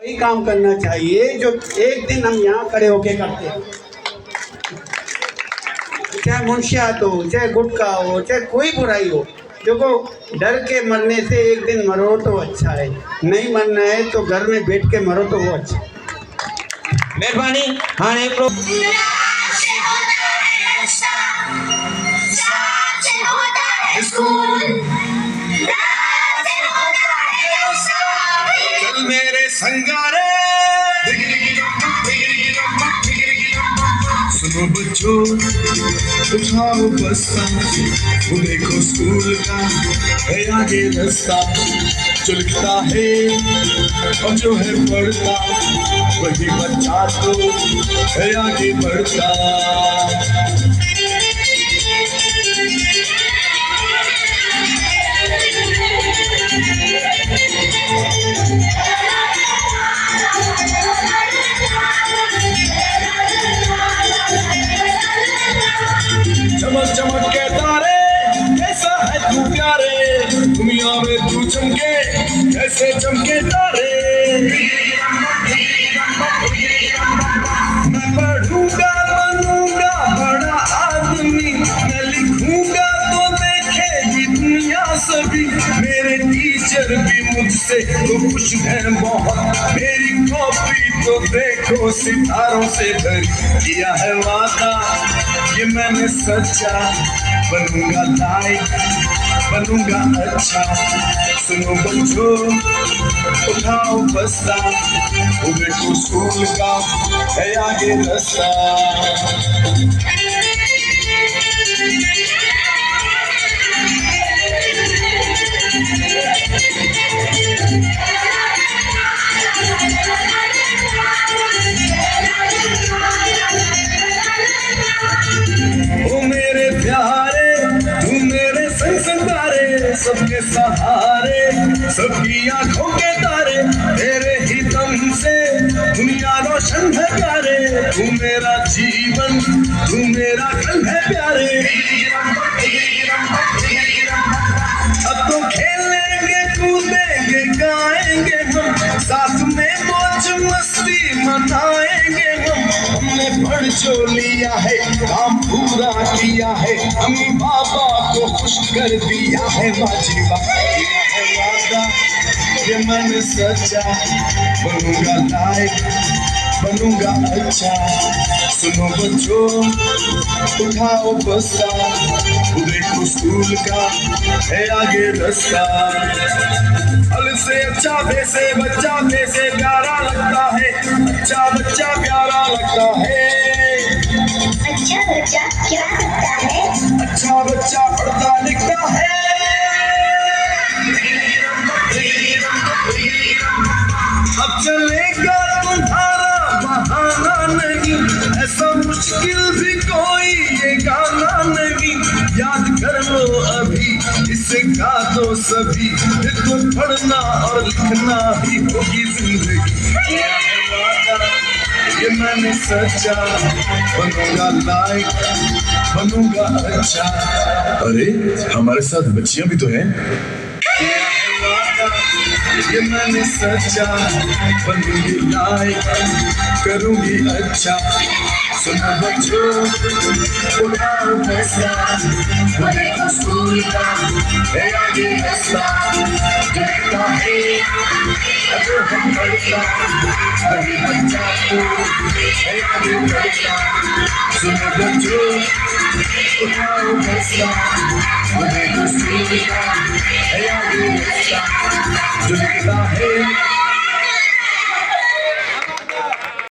वही काम करना चाहिए जो एक दिन हम यहाँ खड़े होके करते हैं। चाहे मुंशियात हो, चाहे गुटखा हो, चाहे कोई बुराई हो, देखो डर के मरने से एक दिन मरो तो अच्छा है, नहीं मरना है तो घर में बैठ के मरो तो वो अच्छा। मेहरबानी। हाँ चल मेरे संगारे, सुनो बच्चों उठाओ बस्ता, वो देखो स्कूल का है आगे रास्ता, जो लिखता है और जो है पढ़ता, वही बच्चा तो है आगे बढ़ता। चमक चमक के तारे, कैसा है तू प्यारे, दुनिया में तू चमके कैसे चमके तारे। मैं पढ़ूंगा बनूंगा बड़ा आदमी, मैं लिखूंगा तो देखेगी दुनिया सभी, मेरे टीचर भी मुझसे तो खुश हैं बहुत, मेरी कॉपी तो देखो सितारों से भरी, किया है वादा ये मैंने सच्चा, बनूंगा लाइक बनूंगा अच्छा। सुनो बच्चों उठाओ बस्ता, वो देखो स्कूल का है आगे रास्ता। ओ मेरे प्यारे तू मेरे संस्कारे, सबके सहारे सबकी आंखों के तारे, तेरे ही दम से दुनिया रोशन है प्यारे, तू मेरा जीवन तू मेरा कल है प्यारे। अब तो खेलेंगे कूदेंगे गाएंगे हम, साथ में मौज मस्ती मनाएंगे हम, हमने पढ़ जो लिया है काम पूरा किया है, अम्मी बाबा को खुश कर दिया है, बाजी किया है वादा ये मैंने सच्चा, बनूंगा लाइक बनूंगा अच्छा। सुनो बच्चों उठाओ बस्ता, वो देखो स्कूल का है आगे रास्ता। फल से अच्छा वैसे बच्चा वैसे प्यारा लगता है, अच्छा बच्चा प्यारा लगता है, अच्छा बच्चा क्या करता है, अच्छा बच्चा पढ़ता लिखता है। अब चलेगा तुम्हारा बहाना नहीं, ऐसा मुश्किल भी कोई ये गाना नहीं, याद कर लो अभी इसे गा दो सभी, फिर तो पढ़ना और लिखना ही होगी जिंदगी। ये मैंने सच्चा, बनूंगा लाइक बनूंगा अच्छा। अरे हमारे साथ बच्चियां भी तो हैं। ये मैंने सच्चा, बनूंगी लाइक करूंगी अच्छा। सुनो बच्चों उठाओ फैसला, वो देखो स्कूल का है आगे रास्ता, दिखता है जो हम पढ़ता, वही बच्चा तो है आगे बढ़ता। सुनो बच्चों उठाओ फैसला, वो देखो स्कूल का है आगे रास्ता, जो दिखता है